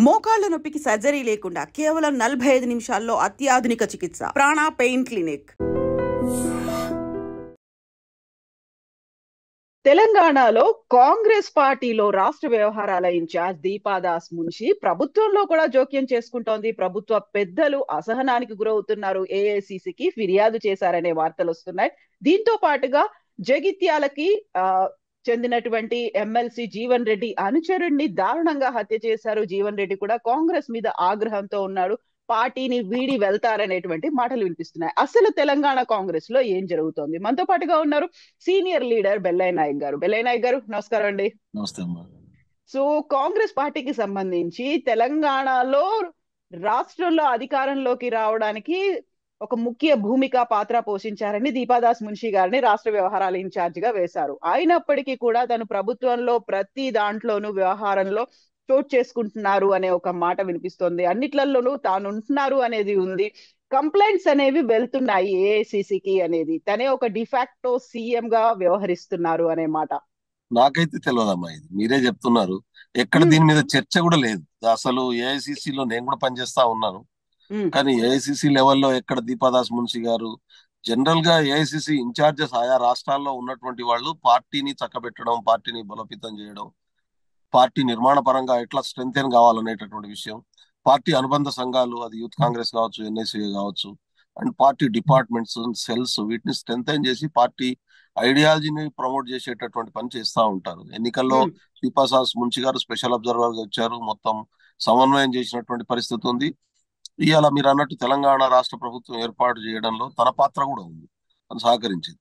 మోకాళ్ల నొప్పికి సర్జరీ లేకుండా కేవలం 45 నిమిషాల్లో అత్యాధునిక చికిత్స. ప్రాణ పెయిన్ క్లినిక్. తెలంగాణలో కాంగ్రెస్ పార్టీలో రాష్ట్ర వ్యవహారాల ఇన్ఛార్జ్ దీపాదాస్ మున్షి ప్రభుత్వంలో కూడా జోక్యం చేసుకుంటోంది. ప్రభుత్వ పెద్దలు అసహనానికి గురవుతున్నారు, ఏఐసిసికి ఫిర్యాదు చేశారనే వార్తలు వస్తున్నాయి. దీంతో పాటుగా జగిత్యాలకి చెందినటువంటి ఎమ్మెల్సీ జీవన్ రెడ్డి అనుచరుణ్ణి దారుణంగా హత్య చేశారు. జీవన్ రెడ్డి కూడా కాంగ్రెస్ మీద ఆగ్రహంతో ఉన్నాడు, పార్టీని వీడి వెళ్తారనేటువంటి మాటలు వినిపిస్తున్నాయి. అసలు తెలంగాణ కాంగ్రెస్ లో ఏం జరుగుతోంది? మనతో పాటుగా ఉన్నారు సీనియర్ లీడర్ బెల్లయ్య నాయక్ గారు. బెల్లయ్య నాయక్ గారు, నమస్కారం అండి. నమస్తే. సో కాంగ్రెస్ పార్టీకి సంబంధించి తెలంగాణలో రాష్ట్రంలో అధికారంలోకి రావడానికి ఒక ముఖ్య భూమిక పాత్ర పోషించారని దీపాదాస్ మున్షి గారిని రాష్ట్ర వ్యవహారాల ఇన్ఛార్జ్ గా వేశారు. అయినప్పటికీ కూడా తను ప్రభుత్వంలో ప్రతి దాంట్లోనూ వ్యవహారంలో చోటు చేసుకుంటున్నారు అనే ఒక మాట వినిపిస్తోంది. అన్నిట్లలోనూ తాను ఉంటున్నారు అనేది ఉంది. కంప్లైంట్స్ అనేవి వెళ్తున్నాయి ఏఐసిసికి అనేది. తనే ఒక డిఫాక్టో సీఎం గా వ్యవహరిస్తున్నారు అనే మాట. నాకైతే తెలియదమ్మా, ఇది మీరే చెప్తున్నారు. ఎక్కడ దీని మీద చర్చ కూడా లేదు. అసలు ఏఐసిసిలో నేను కూడా పనిచేస్తా ఉన్నాను, కానీ ఏఐసిసి లెవెల్లో ఎక్కడ దీపాదాస్ మున్షి గారు, జనరల్ గా ఏఐసిసి ఇన్ఛార్జెస్ ఆయా రాష్ట్రాల్లో ఉన్నటువంటి వాళ్ళు పార్టీని చక్కబెట్టడం, పార్టీని బలోపేతం చేయడం, పార్టీ నిర్మాణ పరంగా ఎట్లా స్ట్రెంగ్తెన్ కావాలనేటటువంటి విషయం, పార్టీ అనుబంధ సంఘాలు, అది యూత్ కాంగ్రెస్ కావచ్చు, ఎన్ఎస్ఏ కావచ్చు, అండ్ పార్టీ డిపార్ట్మెంట్స్, సెల్స్, వీటిని స్ట్రెంగ్తెన్ చేసి పార్టీ ఐడియాలజీని ప్రమోట్ చేసేటటువంటి పని చేస్తూ ఉంటారు. ఎన్నికల్లో దీపాదాస్ మున్షి గారు స్పెషల్ అబ్జర్వర్ గా వచ్చారు, మొత్తం సమన్వయం చేసినటువంటి పరిస్థితి ఉంది. ఇవాళ మీరు అన్నట్టు తెలంగాణ రాష్ట్ర ప్రభుత్వం ఏర్పాటు చేయడంలో తన పాత్ర కూడా ఉంది, తను సహకరించింది.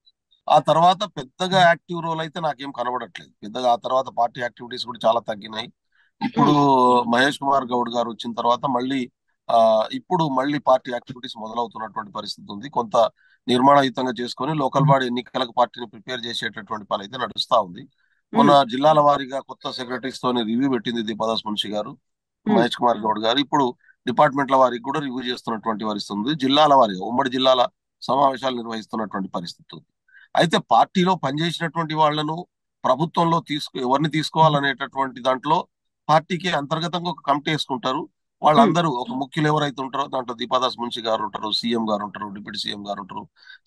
ఆ తర్వాత పెద్దగా యాక్టివ్ రోల్ అయితే నాకేం కనబడట్లేదు. పెద్దగా ఆ తర్వాత పార్టీ యాక్టివిటీస్ కూడా చాలా తగ్గినాయి. ఇప్పుడు మహేష్ కుమార్ గౌడ్ గారు వచ్చిన తర్వాత ఇప్పుడు మళ్ళీ పార్టీ యాక్టివిటీస్ మొదలవుతున్నటువంటి పరిస్థితి ఉంది. కొంత నిర్మాణయుతంగా చేసుకొని లోకల్ బాడీ ఎన్నికలకు పార్టీని ప్రిపేర్ చేసేటటువంటి పని అయితే నడుస్తా ఉంది. మొన్న జిల్లాల వారీగా కొత్త సెక్రటరీస్ తోని రివ్యూ పెట్టింది దీపాదాస్ మున్షి గారు, మహేష్ కుమార్ గౌడ్ గారు. ఇప్పుడు డిపార్ట్మెంట్ల వారికి కూడా రివ్యూ చేస్తున్నటువంటి పరిస్థితి ఉంది. జిల్లాల వారీగా ఉమ్మడి జిల్లాల సమావేశాలు నిర్వహిస్తున్నటువంటి పరిస్థితి ఉంది. అయితే పార్టీలో పనిచేసినటువంటి వాళ్లను ప్రభుత్వంలో ఎవరిని తీసుకోవాలనేటటువంటి దాంట్లో పార్టీకి అంతర్గతంగా ఒక కమిటీ వేసుకుంటారు. వాళ్ళందరూ ఒక ముఖ్యులు ఎవరైతే ఉంటారో దాంట్లో దీపాదాస్ మున్షి గారు ఉంటారు, సీఎం గారు ఉంటారు, డిప్యూటీ సీఎం గారు ఉంటారు,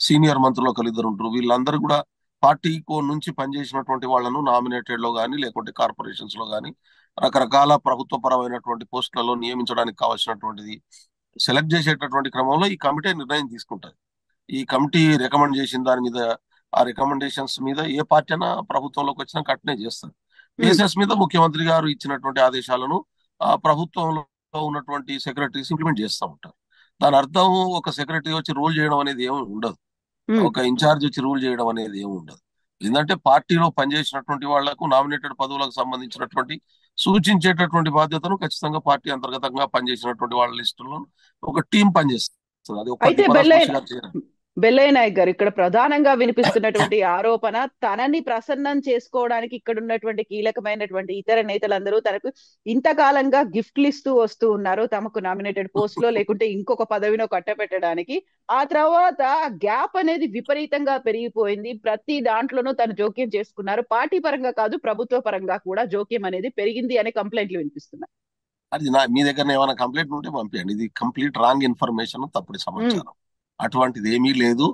సీనియర్ మంత్రులు ఒకరిద్దరు ఉంటారు. వీళ్ళందరూ కూడా పార్టీకి నుంచి పనిచేసినటువంటి వాళ్లను నామినేటెడ్ లో కానీ లేకుంటే కార్పొరేషన్స్ లో కానీ రకరకాల ప్రభుత్వ పరమైనటువంటి పోస్టులలో నియమించడానికి కావాల్సినటువంటిది సెలెక్ట్ చేసేటటువంటి క్రమంలో ఈ కమిటీ నిర్ణయం తీసుకుంటారు. ఈ కమిటీ రికమెండ్ చేసిన దాని మీద, ఆ రికమెండేషన్స్ మీద ఏ పార్టీ అయినా ప్రభుత్వంలోకి వచ్చినా కట్నే చేస్తారు. బేసిస్ మీద ముఖ్యమంత్రి గారు ఇచ్చినటువంటి ఆదేశాలను ప్రభుత్వంలో ఉన్నటువంటి సెక్రటరీస్ ఇంప్లిమెంట్ చేస్తూ ఉంటారు. దాని అర్థం ఒక సెక్రటరీ వచ్చి రూల్ చేయడం అనేది ఏమి ఉండదు, ఒక ఇన్ఛార్జ్ వచ్చి రూల్ చేయడం అనేది ఏమి ఉండదు. ఏంటంటే పార్టీలో పనిచేసినటువంటి వాళ్లకు నామినేటెడ్ పదవులకు సంబంధించినటువంటి సూచించేటటువంటి బాధ్యతను ఖచ్చితంగా పార్టీ అంతర్గతంగా పనిచేసినటువంటి వాళ్ళ లిస్టులో ఒక టీం పనిచేస్తుంది. అది ఒక బెల్లయ్య నాయక్ గారు, ఇక్కడ ప్రధానంగా వినిపిస్తున్నటువంటి ఆరోపణ, తనని ప్రసన్నం చేసుకోవడానికి ఇక్కడ ఉన్నటువంటి కీలకమైనటువంటి ఇతర నేతలందరూ తనకు ఇంతకాలంగా గిఫ్ట్లు ఇస్తూ వస్తూ ఉన్నారు, తమకు నామినేటెడ్ పోస్ట్ లో లేకుంటే ఇంకొక పదవినో కట్టబెట్టడానికి. ఆ తర్వాత గ్యాప్ అనేది విపరీతంగా పెరిగిపోయింది. ప్రతి దాంట్లోనూ తను జోక్యం చేసుకున్నారు. పార్టీ పరంగా కాదు, ప్రభుత్వ పరంగా కూడా జోక్యం అనేది పెరిగింది అనే కంప్లైంట్లు వినిపిస్తున్నాయి. అది మీ దగ్గర ఏమైనా కంప్లైంట్ ఉంటే పంపించండి. ఇది కంప్లీట్ రాంగ్ ఇన్ఫర్మేషన్, తప్పుడు సమాచారం. అటువంటిది ఏమీ లేదు.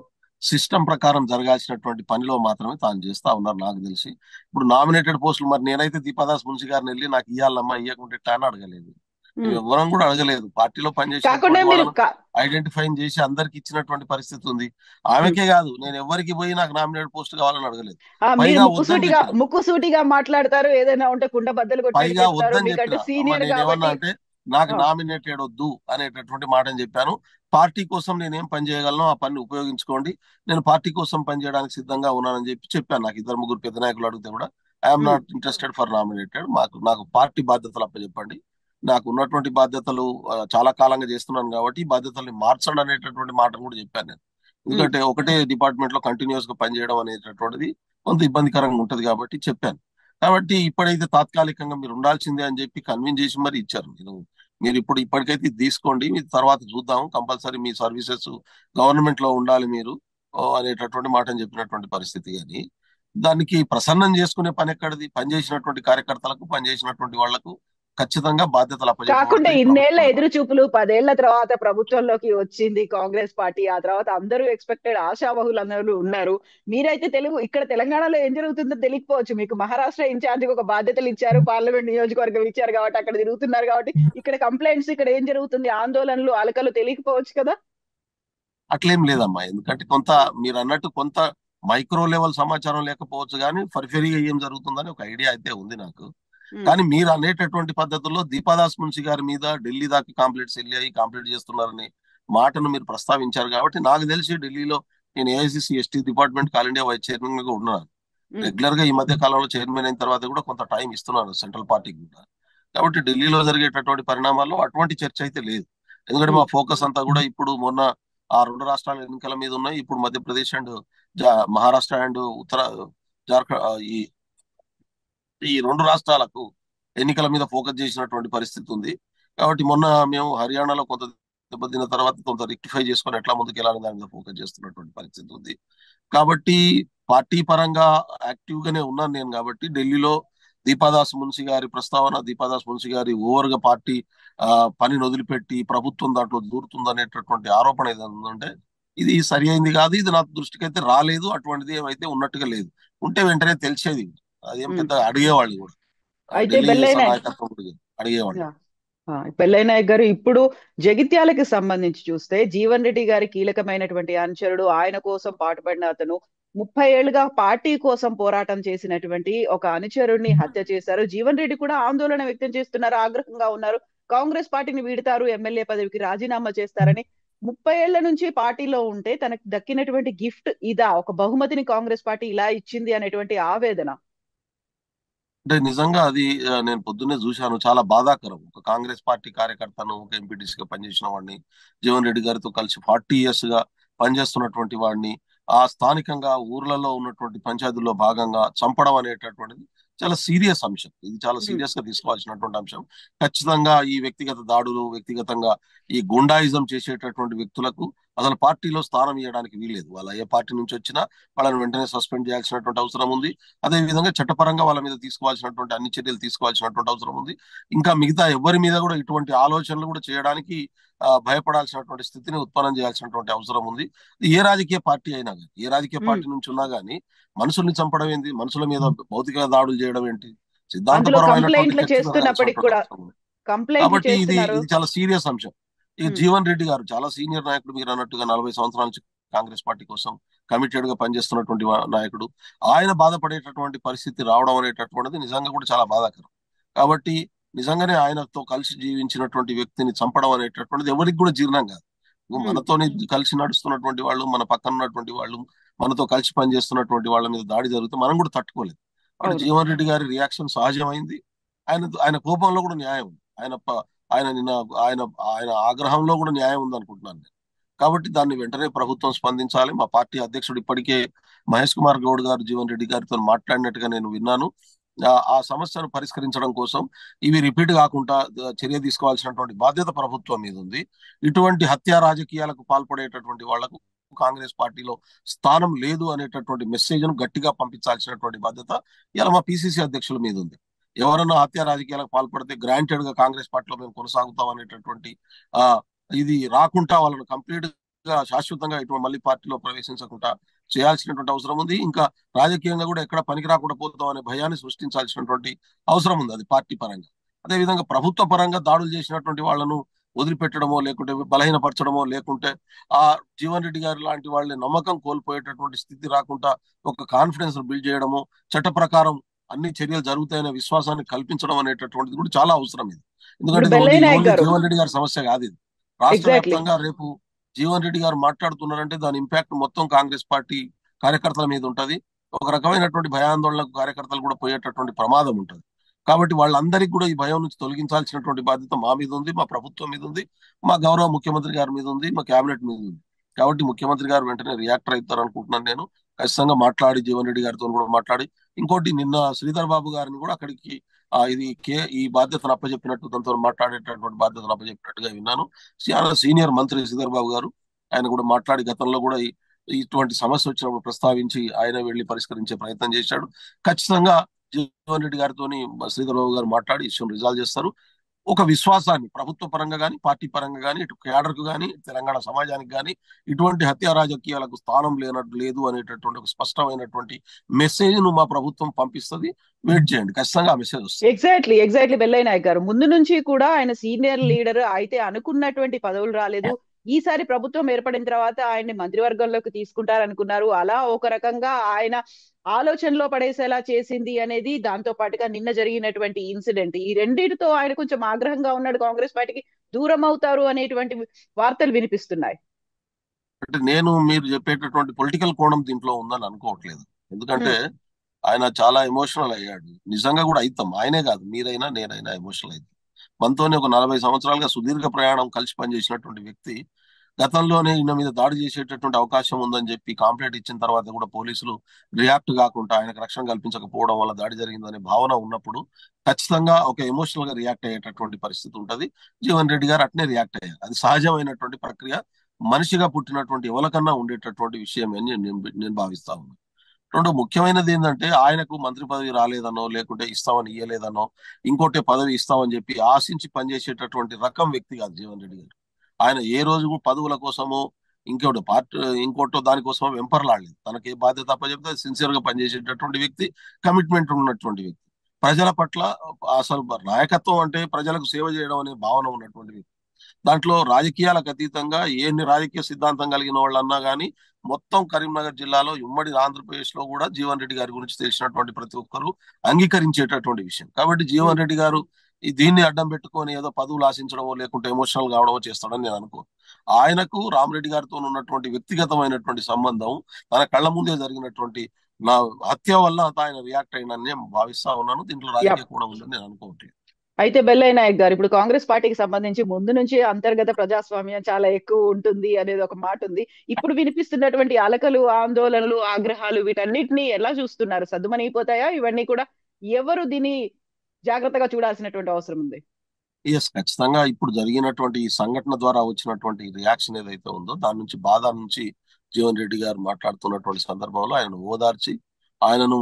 సిస్టమ్ ప్రకారం జరగాల్సినటువంటి పనిలో మాత్రమే తాను చేస్తా ఉన్నారు నాకు తెలిసి. ఇప్పుడు నామినేటెడ్ పోస్టులు, మరి నేనైతే దీపాదాస్ మున్షి గారిని వెళ్ళి నాకు ఇయ్యాలమ్మా ఇయ్యకుంటే అని అడగలేదు, ఎవరం కూడా అడగలేదు. పార్టీలో పనిచేసిన ఐడెంటిఫై చేసి అందరికి ఇచ్చినటువంటి పరిస్థితి ఉంది. ఆమెకే కాదు, నేను ఎవరికి పోయి నాకు నామినేటెడ్ పోస్ట్ కావాలని అడగలేదు. ముక్కుసూటిగా మాట్లాడతారు, ఏదైనా ఉంటే కుండ బద్దలు పైగా వద్దని చెప్పిన అంటే నాకు నామినేటెడ్ వద్దు అనేటటువంటి మాటని చెప్పాను. పార్టీ కోసం నేనేం పని చేయగలను ఆ పని ఉపయోగించుకోండి, నేను పార్టీ కోసం పనిచేయడానికి సిద్ధంగా ఉన్నానని చెప్పాను. నాకు 2-3 పెద్ద నాయకులు అడిగితే కూడా I'm not interested for nominated, నాకు పార్టీ బాధ్యతలు అప్పచెప్పండి, నాకు ఉన్నటువంటి బాధ్యతలు చాలా కాలంగా చేస్తున్నాను కాబట్టి ఈ బాధ్యతల్ని మార్చండి అనేటటువంటి మాట కూడా చెప్పాను నేను. ఎందుకంటే ఒకటే డిపార్ట్మెంట్ లో కంటిన్యూస్ గా పనిచేయడం అనేటటువంటిది కొంత ఇబ్బందికరంగా ఉంటది కాబట్టి చెప్పాను. కాబట్టి ఇప్పుడైతే తాత్కాలికంగా మీరు ఉండాల్సిందే అని చెప్పి కన్విన్స్ చేసి మరి ఇచ్చారు. మీరు ఇప్పటికైతే తీసుకోండి, మీ తర్వాత చూద్దాం, కంపల్సరీ మీ సర్వీసెస్ గవర్నమెంట్ లో ఉండాలి మీరు అనేటటువంటి మాటని చెప్పినటువంటి పరిస్థితి. కానీ దానికి ప్రసన్నం చేసుకునే పని ఎక్కడిది? పనిచేసినటువంటి కార్యకర్తలకు, పనిచేసినటువంటి వాళ్లకు ఖచ్చితంగా బాధ్యతలు కాకుండా అప్పచెప్పబడతాయి ఇన్నేళ్ల ప్రభుత్వం. ఎదురు చూపులు 10 ఏళ్ల తర్వాత ప్రభుత్వంలోకి వచ్చింది కాంగ్రెస్ పార్టీ. ఆ తర్వాత అందరూ ఎక్స్పెక్టెడ్ ఆశావహులు అందరూ ఉన్నారు. మీరైతే ఇక్కడ తెలంగాణలో ఏం జరుగుతుందో తెలియకపోవచ్చు. మీకు మహారాష్ట్ర ఇన్ఛార్జ్ ఒక బాధ్యతలు ఇచ్చారు, పార్లమెంట్ నియోజకవర్గం ఇచ్చారు కాబట్టి అక్కడ తిరుగుతున్నారు కాబట్టి ఇక్కడ కంప్లైంట్స్, ఇక్కడ ఏం జరుగుతుంది, ఆందోళనలు, అలకలు తెలియకపోవచ్చు కదా. అట్లేం లేదమ్మా. ఎందుకంటే కొంత మీరు అన్నట్టు కొంత మైక్రో లెవెల్ సమాచారం లేకపోవచ్చు, కానీ ఫరిఫరీగా ఏం జరుగుతుందని ఒక ఐడియా అయితే ఉంది నాకు. కానీ మీరు అనేటటువంటి పద్ధతుల్లో దీపాదాస్ మున్షి గారి మీద ఢిల్లీ దాకా కాంప్లైంట్స్ వెళ్ళాయి, కాంప్లైంట్ చేస్తున్నారని మాటను మీరు ప్రస్తావించారు కాబట్టి నాకు తెలిసి ఢిల్లీలో నేను AICC ST department all India vice chairman గా ఉన్నాను. రెగ్యులర్ గా ఈ మధ్య కాలంలో చైర్మన్ అయిన తర్వాత కూడా కొంత టైం ఇస్తున్నాను సెంట్రల్ పార్టీకి కూడా. కాబట్టి ఢిల్లీలో జరిగేటటువంటి పరిణామాల్లో అటువంటి చర్చ అయితే లేదు. ఎందుకంటే మా ఫోకస్ అంతా కూడా ఇప్పుడు మొన్న ఆ 2 రాష్ట్రాల ఎన్నికల మీద ఉన్నాయి. ఇప్పుడు మధ్యప్రదేశ్ అండ్ మహారాష్ట్ర అండ్ జార్ఖండ్ ఈ ఈ 2 రాష్ట్రాలకు ఎన్నికల మీద ఫోకస్ చేసినటువంటి పరిస్థితి ఉంది. కాబట్టి మొన్న మేము హర్యానాలో కొంత దెబ్బతిన్న తర్వాత కొంత రెక్టిఫై చేసుకొని ఎట్లా ముందుకు వెళ్ళాలని దాని మీద ఫోకస్ చేస్తున్నటువంటి పరిస్థితి ఉంది. కాబట్టి పార్టీ పరంగా యాక్టివ్ గానే ఉన్నాను నేను. కాబట్టి ఢిల్లీలో దీపాదాస్ మున్షి గారి ప్రస్తావన, దీపాదాస్ మున్షి గారి ఓవర్ గా పార్టీ పనిని వదిలిపెట్టి ప్రభుత్వం దాంట్లో దూరుతుందనేటటువంటి ఆరోపణ ఏదైనా ఉందంటే ఇది సరి అయింది కాదు. ఇది నా దృష్టికి అయితే రాలేదు. అటువంటిది ఏమైతే ఉన్నట్టుగా లేదు. ఉంటే వెంటనే తెలిసేది. అదేం పెద్ద అడిగేవాళ్ళు కూడా, అయితే ఢిల్లీ బెల్లైనా నాయకత్వం కూడా అడిగేవాళ్ళు. పెళ్ళైనాయక్ గారు, ఇప్పుడు జగిత్యాలకి సంబంధించి చూస్తే జీవన్ రెడ్డి గారి కీలకమైనటువంటి అనుచరుడు, ఆయన కోసం పాటుపడిన అతను, 30 ఏళ్లుగా పార్టీ కోసం పోరాటం చేసినటువంటి ఒక అనుచరుడిని హత్య చేశారు. జీవన్ రెడ్డి కూడా ఆందోళన వ్యక్తం చేస్తున్నారు, ఆగ్రహంగా ఉన్నారు. కాంగ్రెస్ పార్టీని వీడతారు, ఎమ్మెల్యే పదవికి రాజీనామా చేస్తారని. 30 ఏళ్ల నుంచి పార్టీలో ఉంటే తనకు దక్కినటువంటి గిఫ్ట్ ఇదా, ఒక బహుమతిని కాంగ్రెస్ పార్టీ ఇలా ఇచ్చింది అనేటువంటి ఆవేదన. అంటే నిజంగా అది నేను పొద్దున్నే చూశాను. చాలా బాధాకరం. ఒక కాంగ్రెస్ పార్టీ కార్యకర్తను, ఒక ఎంపీటీసీగా పనిచేసిన వాడిని, జీవన్ రెడ్డి గారితో కలిసి 40 years గా పనిచేస్తున్నటువంటి వాడిని ఆ స్థానికంగా ఊర్లలో ఉన్నటువంటి పంచాయతీల్లో భాగంగా చంపడం అనేటటువంటిది చాలా సీరియస్ అంశం. ఇది చాలా సీరియస్ గా తీసుకోవాల్సినటువంటి అంశం. ఖచ్చితంగా ఈ వ్యక్తిగత దాడులు, వ్యక్తిగతంగా ఈ గుండాయిజం చేసేటటువంటి వ్యక్తులకు అసలు పార్టీలో స్థానం ఇవ్వడానికి వీల్లేదు. వాళ్ళ ఏ పార్టీ నుంచి వచ్చినా వాళ్ళని వెంటనే సస్పెండ్ చేయాల్సినటువంటి అవసరం ఉంది. అదే విధంగా చట్టపరంగా వాళ్ళ మీద తీసుకోవాల్సినటువంటి అన్ని చర్యలు తీసుకోవాల్సినటువంటి అవసరం ఉంది. ఇంకా మిగతా ఎవరి మీద కూడా ఇటువంటి ఆలోచనలు కూడా చేయడానికి భయపడాల్సినటువంటి స్థితిని ఉత్పన్నం చేయాల్సినటువంటి అవసరం ఉంది. ఏ రాజకీయ పార్టీ అయినా కానీ, ఏ రాజకీయ పార్టీ నుంచి ఉన్నా కానీ మనుషుల్ని చంపడం ఏంటి, మనుషుల మీద భౌతిక దాడులు చేయడం ఏంటి, సిద్ధాంతపరమైనటువంటి కాబట్టి ఇది చాలా సీరియస్ అంశం. ఈ జీవన్ రెడ్డి గారు చాలా సీనియర్ నాయకుడు. మీరు అన్నట్టుగా 40 సంవత్సరాల నుంచి కాంగ్రెస్ పార్టీ కోసం కమిటెడ్ గా పనిచేస్తున్నటువంటి నాయకుడు. ఆయన బాధపడేటటువంటి పరిస్థితి రావడం అనేటటువంటిది నిజంగా కూడా చాలా బాధాకరం. కాబట్టి నిజంగానే ఆయనతో కలిసి జీవించినటువంటి వ్యక్తిని చంపడం అనేటటువంటిది ఎవరికి కూడా జీర్ణం కాదు. మనతోని కలిసి నడుస్తున్నటువంటి వాళ్ళు, మన పక్కన ఉన్నటువంటి వాళ్ళు, మనతో కలిసి పనిచేస్తున్నటువంటి వాళ్ళ మీద దాడి జరిగితే మనం కూడా తట్టుకోలేదు. కాబట్టి జీవన్ రెడ్డి గారి రియాక్షన్ సహజమైంది. ఆయన కోపంలో కూడా న్యాయం ఉంది. ఆయన ఆగ్రహంలో కూడా న్యాయం ఉంది అనుకుంటున్నాను నేను. కాబట్టి దాన్ని వెంటనే ప్రభుత్వం స్పందించాలి. మా పార్టీ అధ్యక్షుడు ఇప్పటికే మహేష్ కుమార్ గౌడ్ గారు జీవన్ రెడ్డి గారితో మాట్లాడినట్టుగా నేను విన్నాను. ఆ సమస్యను పరిష్కరించడం కోసం ఇవి రిపీట్ కాకుండా చర్య తీసుకోవాల్సినటువంటి బాధ్యత ప్రభుత్వం మీద ఉంది. ఇటువంటి హత్యా రాజకీయాలకు పాల్పడేటటువంటి వాళ్లకు కాంగ్రెస్ పార్టీలో స్థానం లేదు అనేటటువంటి మెసేజ్ ను గట్టిగా పంపించాల్సినటువంటి బాధ్యత ఇలా మా పిసిసి అధ్యక్షుల మీద ఉంది. ఎవరన్నా హత్యా రాజకీయాలకు పాల్పడితే గ్రాంటెడ్ గా కాంగ్రెస్ పార్టీలో మేము కొనసాగుతాం అనేటటువంటి ఇది రాకుండా వాళ్ళను కంప్లీట్ గా శాశ్వతంగా ఇటువంటి మళ్ళీ పార్టీలో ప్రవేశించకుండా చేయాల్సినటువంటి అవసరం ఉంది. ఇంకా రాజకీయంగా కూడా ఎక్కడ పనికి రాకుండా పోతాం అనే భయాన్ని సృష్టించాల్సినటువంటి అవసరం ఉంది, అది పార్టీ పరంగా. అదేవిధంగా ప్రభుత్వ పరంగా దాడులు చేసినటువంటి వాళ్ళను వదిలిపెట్టడమో, లేకుంటే బలహీనపరచడమో, లేకుంటే ఆ జీవన్ రెడ్డి గారి లాంటి వాళ్ళని నమ్మకం కోల్పోయేటటువంటి స్థితి రాకుండా ఒక కాన్ఫిడెన్స్ బిల్డ్ చేయడము, చట్ట ప్రకారం అన్ని చర్యలు జరుగుతాయనే విశ్వాసాన్ని కల్పించడం అనేటటువంటిది కూడా చాలా అవసరం. ఇది ఎందుకంటే జీవన్ రెడ్డి గారి సమస్య కాదు, ఇది రాష్ట్ర వ్యాప్తంగా. రేపు జీవన్ రెడ్డి గారు మాట్లాడుతున్నారంటే దాని ఇంపాక్ట్ మొత్తం కాంగ్రెస్ పార్టీ కార్యకర్తల మీద ఉంటది. ఒక రకమైనటువంటి భయాందోళనకు కార్యకర్తలు కూడా పోయేటటువంటి ప్రమాదం ఉంటుంది. కాబట్టి వాళ్ళందరికీ కూడా ఈ భయం నుంచి తొలగించాల్సినటువంటి బాధ్యత మా మీద ఉంది, మా ప్రభుత్వం మీద ఉంది, మా గౌరవ ముఖ్యమంత్రి గారి మీద ఉంది, మా కేబినెట్ మీద ఉంది. కాబట్టి ముఖ్యమంత్రి గారు వెంటనే రియాక్టర్ అవుతారు అనుకుంటున్నాను నేను. ఖచ్చితంగా మాట్లాడి జీవన్ రెడ్డి గారితో కూడా మాట్లాడి, ఇంకోటి నిన్న శ్రీధర్ బాబు గారిని కూడా అక్కడికి ఈ బాధ్యతను అప్పచెప్పినట్టు, తనతో మాట్లాడేటటువంటి బాధ్యతను అప్పచెప్పినట్టుగా విన్నాను. సీనియర్ మంత్రి శ్రీధర్ బాబు గారు, ఆయన కూడా మాట్లాడి గతంలో కూడా ఇటువంటి సమస్య వచ్చినప్పుడు ప్రస్తావించి ఆయన వెళ్లి పరిష్కరించే ప్రయత్నం చేశాడు. ఖచ్చితంగా జీవన్ రెడ్డి గారితో శ్రీధర్ బాబు గారు మాట్లాడి ఇష్యూని రిజాల్వ్ చేస్తారు. ఒక విశ్వాసాన్ని ప్రభుత్వ పరంగా కానీ పార్టీ పరంగా కానీ ఇటు క్యాడర్ కు కానీ తెలంగాణ సమాజానికి కానీ ఇటువంటి హత్యా రాజకీయాలకు స్థానం లేదు అనేటటువంటి ఒక స్పష్టమైనటువంటి మెసేజ్ ను మా ప్రభుత్వం పంపిస్తుంది. వెయిట్ చేయండి, ఖచ్చితంగా ఆ మెసేజ్ వస్తుంది. ఎగ్జాక్ట్లీ బెల్లయ్య నాయక్ గారు, ముందు నుంచి కూడా ఆయన సీనియర్ లీడర్ అయితే అనుకున్నటువంటి పదవులు రాలేదు. ఈసారి ప్రభుత్వం ఏర్పడిన తర్వాత ఆయన్ని మంత్రివర్గంలోకి తీసుకుంటారనుకున్నారు. అలా ఒక రకంగా ఆయన ఆలోచనలో పడేసేలా చేసింది అనేది, దాంతో పాటుగా నిన్న జరిగినటువంటి ఇన్సిడెంట్, ఈ రెండింటితో ఆయన కొంచెం ఆగ్రహంగా ఉన్నాడు. కాంగ్రెస్ పార్టీకి దూరం అవుతారు అనేటువంటి వార్తలు వినిపిస్తున్నాయి. అంటే నేను మీరు చెప్పేటటువంటి పొలిటికల్ కోణం దీంట్లో ఉందని అనుకోవట్లేదు. ఎందుకంటే ఆయన చాలా ఎమోషనల్ అయ్యాడు. నిజంగా కూడా అవుతాం, ఆయనే కాదు మీరైనా నేనైనా ఎమోషనల్ అవుతాం. మనతోనే ఒక 40 సంవత్సరాలుగా సుదీర్ఘ ప్రయాణం కలిసి పనిచేసినటువంటి వ్యక్తి గతంలోనే ఈయన మీద దాడి చేసేటటువంటి అవకాశం ఉందని చెప్పి కాంప్లైంట్ ఇచ్చిన తర్వాత కూడా పోలీసులు రియాక్ట్ కాకుండా ఆయనకు రక్షణ కల్పించకపోవడం వల్ల దాడి జరిగిందనే భావన ఉన్నప్పుడు ఖచ్చితంగా ఒక ఎమోషనల్ గా రియాక్ట్ అయ్యేటటువంటి పరిస్థితి ఉంటది. జీవన్ రెడ్డి గారు అట్నే రియాక్ట్ అయ్యారు. అది సహజమైనటువంటి ప్రక్రియ, మనిషిగా పుట్టినటువంటి ఎవరికన్నా ఉండేటటువంటి విషయం అని నేను భావిస్తా ఉన్నాను. రెండు ముఖ్యమైనది ఏంటంటే ఆయనకు మంత్రి పదవి రాలేదనో లేకుంటే ఇస్తామని ఇయ్యలేదనో ఇంకోటి పదవి ఇస్తామని చెప్పి ఆశించి పనిచేసేటటువంటి రకం వ్యక్తి కాదు జీవన్ రెడ్డి గారు. ఆయన ఏ రోజు కూడా పదవుల కోసమో ఇంకోటి పార్టీ ఇంకోటో దానికోసమో వెంపర్లాడలేదు. తనకి ఏ బాధ్యత అప్పచెప్తే సిన్సియర్ గా పనిచేసేటటువంటి వ్యక్తి, కమిట్మెంట్ ఉన్నటువంటి వ్యక్తి, ప్రజల పట్ల అసలు నాయకత్వం అంటే ప్రజలకు సేవ చేయడం అనే భావన ఉన్నటువంటి వ్యక్తి. దాంట్లో రాజకీయాలకు అతీతంగా ఎన్ని రాజకీయ సిద్ధాంతం కలిగిన వాళ్ళు అన్నా కానీ మొత్తం కరీంనగర్ జిల్లాలో ఉమ్మడి ఆంధ్రప్రదేశ్ లో కూడా జీవన్ రెడ్డి గారి గురించి తెలిసినటువంటి ప్రతి ఒక్కరూ అంగీకరించేటటువంటి విషయం. కాబట్టి జీవన్ రెడ్డి గారు దీన్ని అడ్డం పెట్టుకొని ఏదో పదవులు ఆశించడమో లేకుంటే ఎమోషనల్ కావడమో చేస్తాడని నేను అనుకో. ఆయనకు రామరెడ్డి గారితో ఉన్నటువంటి వ్యక్తిగతమైనటువంటి సంబంధం, తన కళ్ళ ముందే జరిగినటువంటి నా హత్య వల్ల ఆయన రియాక్ట్ అయినని నేను భావిస్తా ఉన్నాను. దీంట్లో రాజకీయ కూడా ఉందని నేను అనుకోవట్లేదు. అయితే బెల్లయ్య నాయక్ గారు, ఇప్పుడు కాంగ్రెస్ పార్టీకి సంబంధించి ముందు నుంచి అంతర్గత ప్రజాస్వామ్యం చాలా ఎక్కువ ఉంటుంది అనేది ఒక మాట ఉంది. ఇప్పుడు వినిపిస్తున్నటువంటి అలకలు, ఆందోళనలు, ఆగ్రహాలు వీటన్నిటిని ఎలా చూస్తున్నారు? సద్దుమణిగిపోతాయా ఇవన్నీ కూడా? ఎవరు దీన్ని జాగ్రత్తగా చూడాల్సినటువంటి అవసరం ఉంది? ఎస్, ఖచ్చితంగా ఇప్పుడు జరిగినటువంటి ఈ సంఘటన ద్వారా వచ్చినటువంటి రియాక్షన్ ఏదైతే ఉందో దాని నుంచి బాధ నుంచి జీవన్ రెడ్డి గారు మాట్లాడుతున్నటువంటి సందర్భంలో ఆయనను ఓదార్చి ఆయనను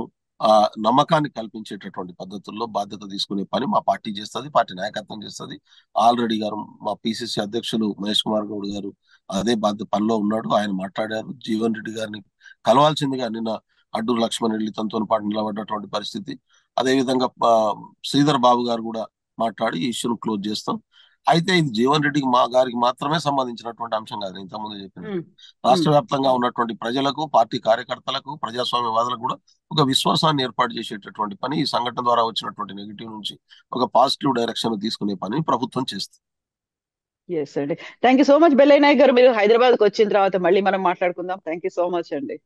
నమ్మకాన్ని కల్పించేటటువంటి పద్ధతుల్లో బాధ్యత తీసుకునే పని మా పార్టీ చేస్తుంది, పార్టీ నాయకత్వం చేస్తుంది. ఆల్రెడీ గారు మా పిసిసి అధ్యక్షులు మహేష్ కుమార్ గౌడ్ గారు అదే పనిలో ఉన్నాడు. ఆయన మాట్లాడారు. జీవన్ రెడ్డి గారిని కలవాల్సిందిగా నిన్న అడ్డూరు లక్ష్మణ్ రెడ్డి తనతో పాటు నిలబడ్డటువంటి పరిస్థితి. అదేవిధంగా శ్రీధర్ బాబు గారు కూడా మాట్లాడి ఈ ఇష్యూను క్లోజ్ చేస్తాం. అయితే ఇది జీవన్ రెడ్డికి గారికి మాత్రమే సంబంధించినటువంటి అంశం కాదు. ఇంతకుముందు చెప్పిన రాష్ట్ర వ్యాప్తంగా ఉన్నటువంటి ప్రజలకు, పార్టీ కార్యకర్తలకు, ప్రజాస్వామ్యవాదులకు కూడా ఒక విశ్వాసాన్ని ఏర్పాటు చేసేటటువంటి పని, ఈ సంఘటన ద్వారా వచ్చినటువంటి నెగిటివ్ నుంచి ఒక పాజిటివ్ డైరెక్షన్ తీసుకునే పని ప్రభుత్వం చేస్తుంది. ఎస్ అండి, thank you so much Bellaiah Naik గారు. మీరు హైదరాబాద్కి వచ్చిన తర్వాత మళ్ళీ మనం మాట్లాడుకుందాం. థ్యాంక్ యూ సో మచ్ అండి.